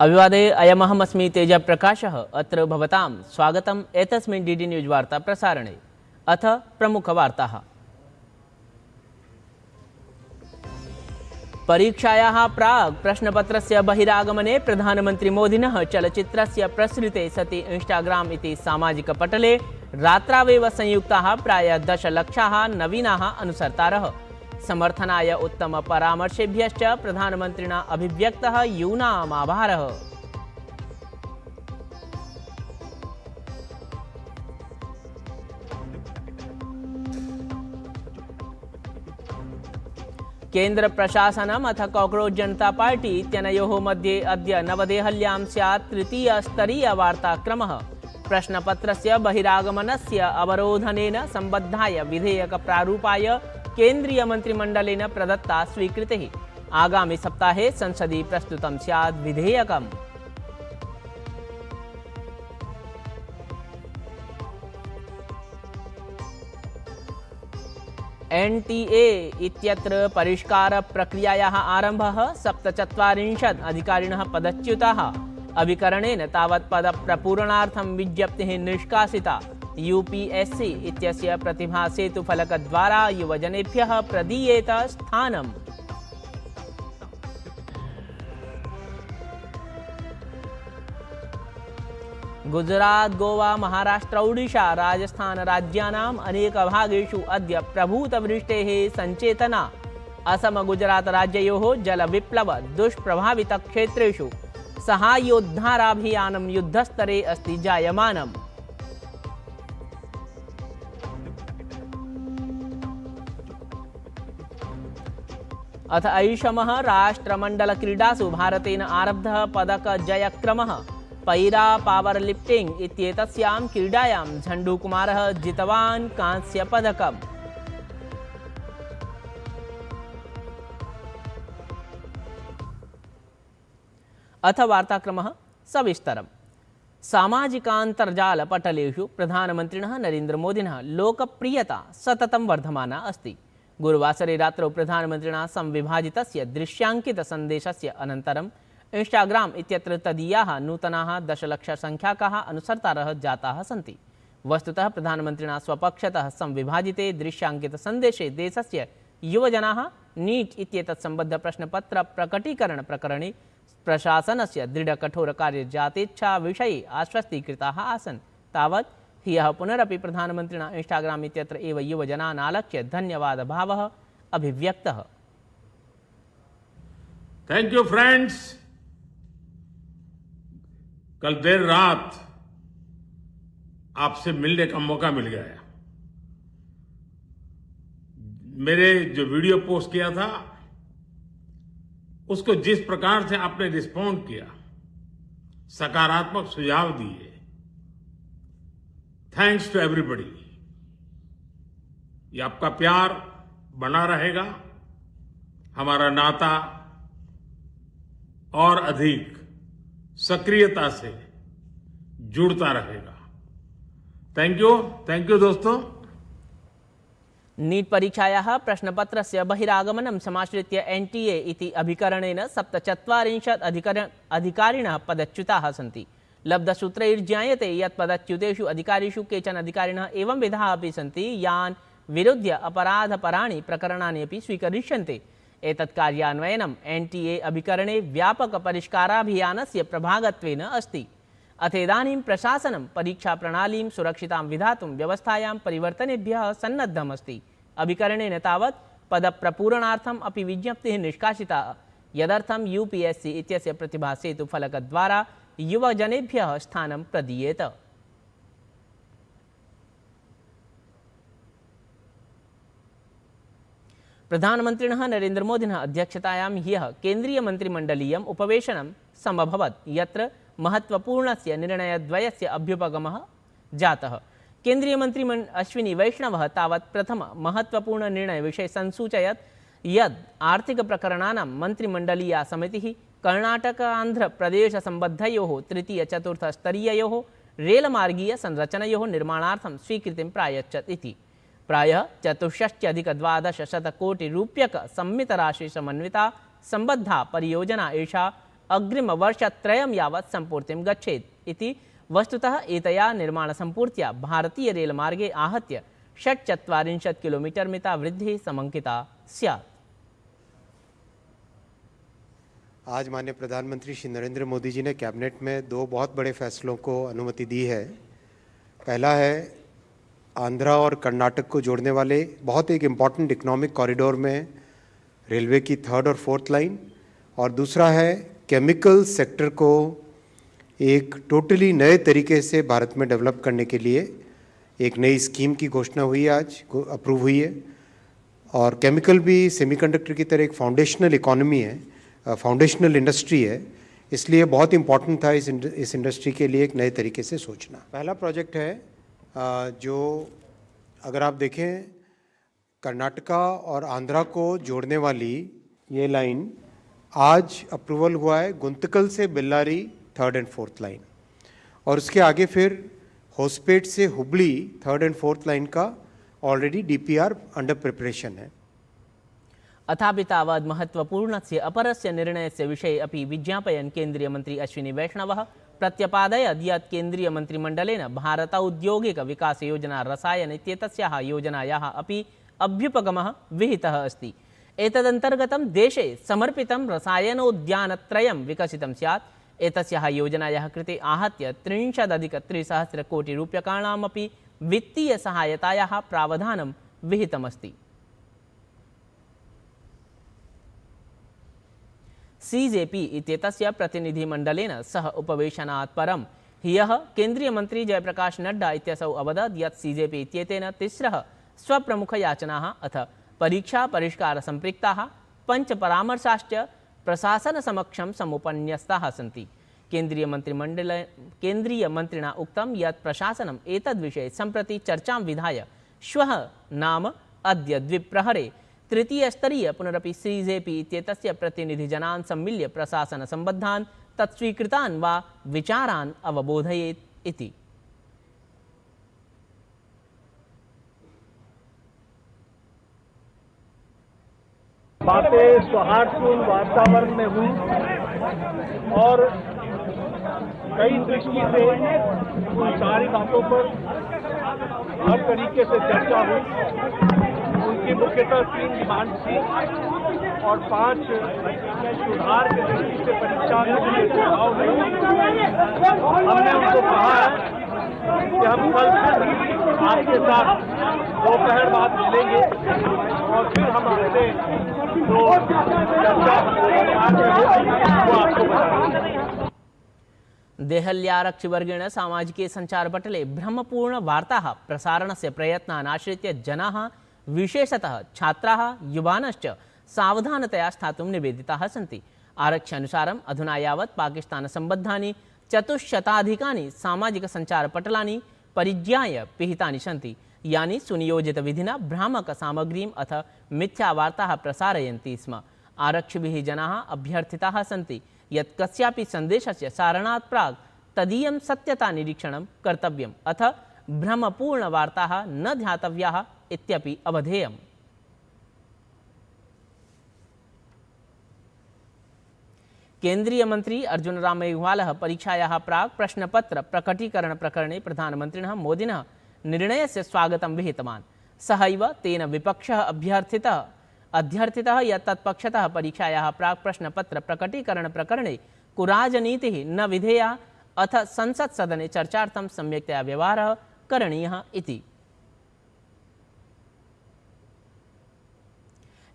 अभिवादे अयमहमस्मि तेजप्रकाशः अत्र भवतां स्वागतम् एतस्मिन् डीडी न्यूज़ वार्ता प्रसारणे। अथ प्रमुखवार्ताः। परीक्षायाः प्राक् प्रश्नपत्रस्य बहिरागमने प्रधानमन्त्री मोदिनः चलच्चित्रस्य प्रसृते सति इंस्टाग्राम इति सामाजिकपटले रात्रावेव संयुक्ताः प्रायः 10 लक्षाः नवीनाः अनुसर्तारः। समर्थनाय उत्तम परामर्शेभ्यश्च प्रधानमन्त्रिणा अभिव्यक्तः यूनाम् आभारः। केन्द्र प्रशासनम् अथ कॉकरोच जनता पार्टी इत्यनयोः मध्ये अद्य नवदेहल्यां स्यात् तृतीयस्तरीयवार्ताक्रमः। प्रश्नपत्रस्य बहिरागमनस्य अवरोधनेन सम्बद्धाय विधेयकप्रारूपाय केन्द्रीय मंत्रिमंडलेन प्रदत्ता स्वीकृतिः। आगामी सप्ताहे संसदि प्रस्तुतं स्यात् विधेयकम्। NTA इत्यत्र परिष्कार प्रक्रियायाः आरम्भः। 47 अधिकारिणः पदच्युताः। अभिकरणेन तावत् पदप्रपूरणार्थं विज्ञप्तिः निष्कासिता। UPSC इत्यस्य प्रतिभासेतुफलकद्वारा युवजनेभ्यः प्रदीयेत स्थानम्। गुजरात, गोवा, महाराष्ट्र, ओडिशा, राजस्थान राज्यानाम् अनेकभागेषु अद्य प्रभूतवृष्टेः सञ्चेतना। असम गुजरात राज्ययोः जलविप्लव दुष्प्रभावितक्षेत्रेषु साहाय्योद्धाराभियानं युद्धस्तरे अस्ति जायमानम्। अथ ऐषमः राष्ट्रमण्डलक्रीडासु भारतेन आरब्धः पदकजयक्रमः। पैरा पावर लिफ्टिंग इत्येतस्यां क्रीडायां झण्डुकुमारः जितवान् कांस्यपदकम्। अथ वार्ताक्रमः सविस्तरम्। सामाजिकान्तर्जालपटलेषु प्रधानमन्त्रिणः नरेन्द्रमोदिनः लोकप्रियता सततं वर्धमाना अस्ति। गुरुवासरे रात्रौ प्रधानमन्त्रिणा संविभाजितस्य दृश्यांकितसन्देशस्य अनन्तरम् इंस्टाग्राम इत्यत्र तदीयाः नूतनाः 10 लक्षसङ्ख्याकाः अनुसर्तारः जाताः सन्ति। वस्तुतः प्रधानमन्त्रिणा स्वपक्षतः संविभाजिते दृश्यांकितसन्देशे देशस्य युवजनाः नीट् इत्येतत् सम्बद्धप्रश्नपत्रप्रकटीकरणप्रकरणे प्रशासनस्य दृढकठोरकार्यजातेच्छा विषये आश्वस्तीकृताः आसन्। तावत् ह्यः पुनरपि प्रधानमन्त्रिणा इंस्टाग्राम इत्यत्र एव युवजनान् आलक्ष्य धन्यवादभावः अभिव्यक्तः। Thank you friends. कल देर रात आपसे मिलने का मौका मिल गया। मेरे जो वीडियो पोस्ट किया था उसको जिस प्रकार से आपने रिस्पॉन्ड किया, सकारात्मक सुझाव दिए, थैंक्स टू एवरीबॉडी। ये आपका प्यार बना रहेगा, हमारा नाता और अधिक सक्रियता से जुड़ता रहेगा। थैंक यू दोस्तों। नीट परीक्षायाः प्रश्नपत्रस्य बहिरागमनं समाश्रित्य NTA इति अभिकरणेन 47 अधिकारिणः पदच्युताः सन्ति। लब्धसूत्रैर्ज्ञायते यत् पदच्युतेषु अधिकारिषु केचन अधिकारिणः एवं विधाः अपि सन्ति यान् विरुध्य अपराधपराणि प्रकरणानि अपि स्वीकरिष्यन्ते। एतत् कार्यान्वयनं NTA अभिकरणे व्यापकपरिष्काराभियानस्य प्रभागत्वेन अस्ति। अथेदानीं प्रशासनं परीक्षाप्रणालीं सुरक्षितां विधातुं व्यवस्थायां परिवर्तनेभ्यः सन्नद्धम् अस्ति। अभिकरणेन तावत् पदप्रपूरणार्थम् अपि विज्ञप्तिः निष्कासिता, यदर्थं UPSC इत्यस्य प्रतिभासेतुफलकद्वारा युवजनेभ्यः स्थानं प्रदीयेत। प्रधानमन्त्रिणः नरेन्द्रमोदिनः अध्यक्षतायां ह्यः केन्द्रीयमन्त्रिमण्डलीयम् उपवेशनं समभवत्, यत्र महत्वपूर्णस्य निर्णयद्वयस्य अभ्युपगमः जातः। केन्द्रीयमन्त्री अश्विनी वैष्णवः तावत् प्रथम महत्वपूर्णनिर्णयविषये संसूचयत् यत् आर्थिकप्रकरणानां मन्त्रिमण्डलीया समितिः कर्णाटक-आन्ध्रप्रदेशसम्बद्धयोः तृतीय-चतुर्थस्तरीययोः रेलमार्गीयसंरचनयोः निर्माणार्थं स्वीकृतिं प्रायच्छत् इति। प्रायः 64,1200 कोटिरूप्यक संमितराशि समन्विता संबद्धा परियोजना एषा अग्रिमवर्षत्रयं यावत् सम्पूर्तिं गच्छेत् इति। वस्तुतः एतया निर्माणसम्पूर्त्या भारतीयरेलमार्गे आहत्य 46 किलोमीटर मिता वृद्धिः समङ्किता स्यात्। आज माननीय प्रधानमंत्री श्री नरेंद्र मोदी जी ने कैबिनेट में दो बहुत बड़े फैसलों को अनुमति दी है। पहला है आंध्रा और कर्नाटक को जोड़ने वाले बहुत एक इम्पॉर्टेंट इकोनॉमिक कॉरिडोर में रेलवे की 3rd और 4th लाइन, और दूसरा है केमिकल सेक्टर को एक टोटली नए तरीके से भारत में डेवलप करने के लिए एक नई स्कीम की घोषणा हुई है, आज अप्रूव हुई है। और केमिकल भी सेमीकंडक्टर की तरह एक फाउंडेशनल इकोनॉमी है, फाउंडेशनल इंडस्ट्री है, इसलिए बहुत इम्पॉर्टेंट था इस इंडस्ट्री के लिए एक नए तरीके से सोचना। पहला प्रोजेक्ट है जो अगर आप देखें कर्नाटका और आंध्रा को जोड़ने वाली ये लाइन, आज अप्रूवल हुआ है गुंतकल से Bellary 3rd and 4th line, और उसके आगे फिर होसपेट से Hubli 3rd and 4th line का ऑलरेडी DPR अंडर प्रिपरेशन है। अथापि तावद् महत्त्वपूर्णस्य अपरस्य निर्णयस्य विषये अपि विज्ञापयन् केन्द्रीयमन्त्री अश्विनी वैष्णवः प्रत्यपादयत् यत् केन्द्रीयमन्त्रिमण्डलेन भारत औद्योगिकविकासयोजना रसायन इत्येतस्याः योजनायाः अपि अभ्युपगमः विहितः अस्ति। एतदन्तर्गतं देशे समर्पितं रसायनोद्यानत्रयं विकसितं स्यात्। एतस्याः योजनायाः कृते आहत्य 30,300 कोटिरूप्यकाणामपि वित्तीयसहायतायाः प्रावधानं विहितमस्ति। CJP इत्येतस्य प्रतिनिधिमण्डलेन सह उपवेशनात् परं ह्यः केन्द्रीयमन्त्री जयप्रकाश नड्डा इत्यसौ अवदत् यत् CJP इत्येतेन 3 स्वप्रमुखयाचनाः अथ परीक्षा परिष्कारसम्पृक्ताः 5 परामर्शाश्च प्रशासनसमक्षं समुपन्यस्ताः सन्ति। केन्द्रीयमन्त्रिणा उक्तं यत् प्रशासनम् एतद्विषये सम्प्रति चर्चां विधाय श्वः नाम अद्य द्विप्रहरे तृतीयस्तरीय पुनरपि CJP इत्येतस्य प्रतिनिधिजनान् सम्मिल्य प्रशासनसम्बद्धान् तत्स्वीकृतान् वा विचारान् अवबोधयेत् इति। बातें सौहार्दपूर्ण वातावरण में हुई और कई दृष्टि से उन सारी बातों पर हर तरीके से चर्चा हुई। उनकी मुख्यतः 3 डिमांड थी और 5 सुधार की दृष्टि से परीक्षा के लिए सुझाव मिले। हमने उनको कहा है कि हम कल आपके साथ दोपहर बाद मिलेंगे और फिर हम आपसे जो चर्चा वो आपको बताएंगे। देहल्यारक्षिवर्गेण सामाजिके सञ्चारपटले भ्रमपूर्ण वार्ताः प्रसारणस्य प्रयत्नान् आश्रित्य जनाः विशेषतः छात्राः युवानश्च सावधानतया स्थातुं निवेदिताः सन्ति। आरक्ष्यानुसारम् अधुना यावत् पाकिस्तानसम्बद्धानि 400 सामाजिकसञ्चारपटलानि परिज्ञाय पिहितानि सन्ति, यानि सुनियोजितविधिना भ्रामकसामग्रीम् अथ मिथ्यावार्ताः प्रसारयन्ति स्म। आरक्षिभिः जनाः अभ्यर्थिताः सन्ति यत् कस्यापि सन्देशस्य सारणात् प्राक् तदीयं सत्यतानिरीक्षणं कर्तव्यम् अथ भ्रमपूर्णवार्ताः न ध्यातव्याः इत्यपि अवधेयम्। केन्द्रीयमन्त्री अर्जुनराम मेघवालः परीक्षायाः प्राक् प्रश्नपत्र प्रकटीकरणप्रकरणे प्रधानमन्त्रिणः मोदिनः निर्णयस्य स्वागतं विहितवान्। सहैव तेन विपक्षः अध्यर्थितः यत् तत्पक्षतः परीक्षायाः प्राक् प्रश्नपत्र प्रकटीकरणप्रकरणे कुराजनीतिः न विधेया अथ संसत्सदने चर्चार्थं सम्यक्तया व्यवहारः करणीयः इति।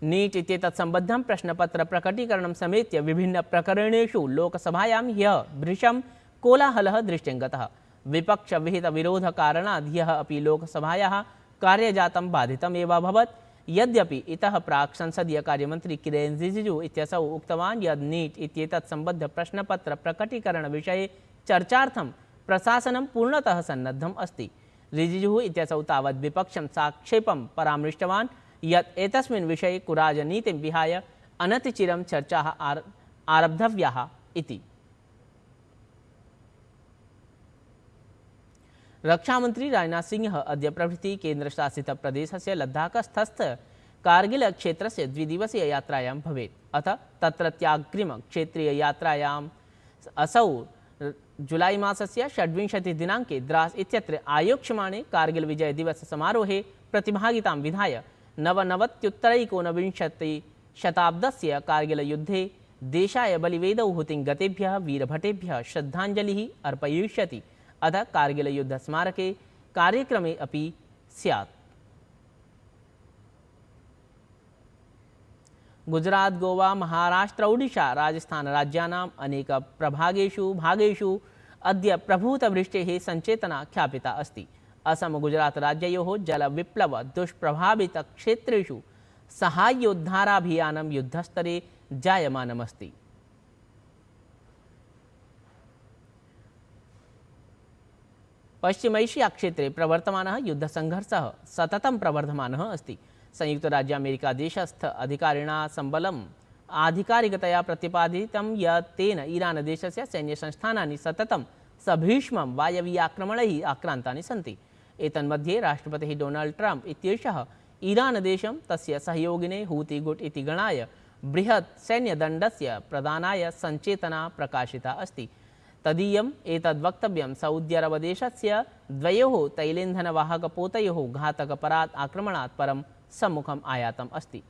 नीट इत्येतत् सम्बद्धं प्रश्नपत्र प्रकटीकरणं समेत्य विभिन्न प्रकरणेषु लोकसभायां ह्यः भृशं कोलाहलः दृष्टिङ्गतः। विपक्षविहितविरोधकारणात् ह्यः अपि लोकसभायाः कार्यजातं बाधितमेव अभवत्। यद्यपि इतः प्राक् संसदीय कार्यमन्त्री किरेन रिजिजू इत्यसौ उक्तवान् यत् नीट इत्येतत् सम्बद्ध प्रश्नपत्र प्रकटीकरणविषये चर्चार्थं प्रशासनं पूर्णतः सन्नद्धम् अस्ति। रिजिजू इत्यसौ तावत् विपक्षं साक्षेपं परामृष्टवान् यत् एतस्मिन् विषये कुराजनीतिं विहाय अनतिचिरं चर्चाः आरब्धव्याः इति। रक्षामन्त्री राजनाथ सिंह अद्य प्रभृति केन्द्रशासितप्रदेशस्य लद्दाखस्थस्य कारगिल क्षेत्रस्य द्विदिवसीय यात्रायां भवेत्। अथ तत्रत्याग्रिम क्षेत्रीय यात्रायाम् असौ जुलाई मासस्य 26 दिनाङ्के द्रास इत्यत्र आयोक्ष्यमाणे कारगिल विजय दिवस समारोहे प्रतिभागितां विधाय 99-उत्तरैकोनविंशति शताब्दस्य कारगिल युद्धे देशाय बलिवेदौहुतिं गतेभ्यः वीरभटेभ्यः श्रद्धाञ्जलिः अर्पयिष्यति। अथ कारगिल युद्ध स्मारके कार्यक्रमे अपि स्यात्। गुजरात, गोवा, महाराष्ट्र, ओडिशा, राजस्थान राज्यानाम् अनेक प्रभागेषु भागेषु अद्य प्रभूतवृष्टेः सञ्चेतना ख्यापिता अस्ति। असम गुजरात राज्ययोः जलविप्लव दुष्प्रभावित क्षेत्रेषु साहाय्योद्धाराभियानं युद्धस्तरे जायमानमस्ति। पश्चिम एशिया क्षेत्रे प्रवर्तमानः युद्धसंघर्षः सततं प्रवर्धमानः अस्ति। संयुक्त राज्य अमेरिका देशस्थ अधिकारिणा संबलम् आधिकारिकतया प्रतिपादितं यत् तेन ईरान देशस्य सैन्यसंस्थानानि सततं सभीष्मं वायवीयाक्रमणैः आक्रान्तानि सन्ति। एतन्मध्ये राष्ट्रपतिः डोनाल्ड ट्रम्प इत्येषः ईरान देशं तस्य सहयोगिने हूती गुट इति गणाय बृहत् सैन्यदण्डस्य प्रदानाय सञ्चेतना प्रकाशिता अस्ति। तदीयम् एतद्वक्तव्यं सऊदी अरब देशस्य द्वयोः तैलेन्धनवाहकपोतयोः घातकपरात् आक्रमणात् परं सम्मुखम् आयातम् अस्ति।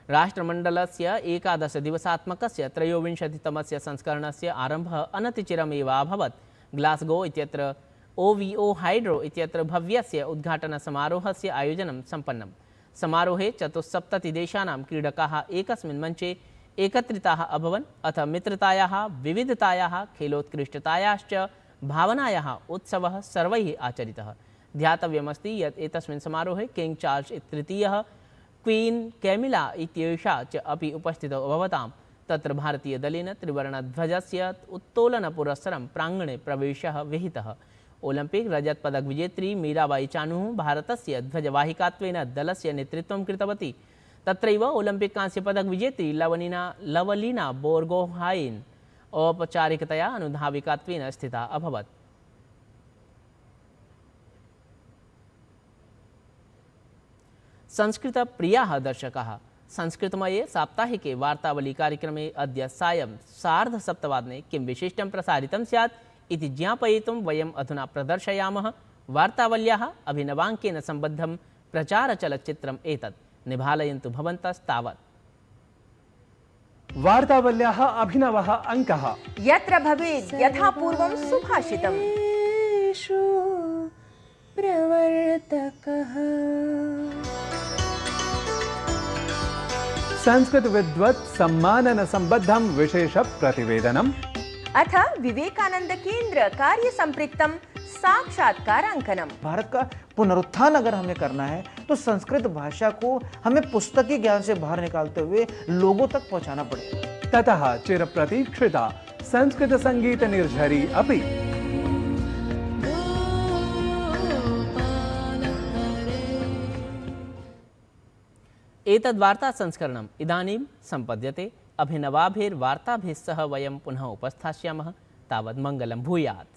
राष्ट्रमण्डलस्य 11 दिवसात्मकस्य 23तमस्य संस्करणस्य आरम्भः अनतिचिरमेव अभवत्। ग्लासगो इत्यत्र OVO हाइड्रो इत्यत्र भव्यस्य उद्घाटनसमारोहस्य आयोजनं सम्पन्नम्। समारोहे 74 देशानां क्रीडकाः एकस्मिन् मञ्चे एकत्रिताः अभवन्। अथ मित्रतायाः, विविधतायाः, खेलोत्कृष्टतायाश्च भावनायाः उत्सवः सर्वैः आचरितः। ध्यातव्यमस्ति यत् एतस्मिन् समारोहे किङ्ग् चार्ल्स् तृतीयः, क्वीन् कैमिला इत्येषा च अपि उपस्थितौ अभवताम्। तत्र भारतीयदलेन त्रिवर्णध्वजस्य उत्तोलनपुरस्सरं प्राङ्गणे प्रवेशः विहितः। ओलम्पिक् रजतपदक विजेत्री मीराबाई चानुः भारतस्य ध्वजवाहिकात्वेन दलस्य नेतृत्वं कृतवती। तत्रैव ओलम्पिक् कांस्यपदक विजेत्री लवलीना बोर्गोहाइन औपचारिकतया अनुधाविकात्वेन स्थिता अभवत्। संस्कृतप्रियाः दर्शकाः, संस्कृतमये साप्ताहिके वार्तावली कार्यक्रमे अद्य सायं 6:30 किं विशिष्टं प्रसारितं स्यात् इति ज्ञापयितुं वयम् अधुना प्रदर्शयामः वार्तावल्याः अभिनवाङ्केन सम्बद्धं प्रचारचलच्चित्रम् एतत्। निभालयन्तु भवन्तस्तावत्। वार्तावल्याः अभिनवः अङ्कः यत्र भवेत् यथा पूर्वं सुभाषितम् प्रवर्तकः संस्कृत विद्वत् सम्मानन संबद्धं विशेष प्रतिवेदनम् अथ विवेकानंद केंद्र कार्य संपृक्तम साक्षात्कारांकनम। भारत का पुनरुत्थान अगर हमें करना है तो संस्कृत भाषा को हमें पुस्तकी ज्ञान से बाहर निकालते हुए लोगों तक पहुंचाना पड़ेगा। ततः चिरप्रतीक्षिता संस्कृत संगीत निर्झरी अपि। एतद् वार्ता संस्करणम् इदानीं सम्पद्यते। अभिनवाभिर्वार्ताभिः सह वयं पुनः उपस्थास्यामः। तावत् मङ्गलं भूयात्।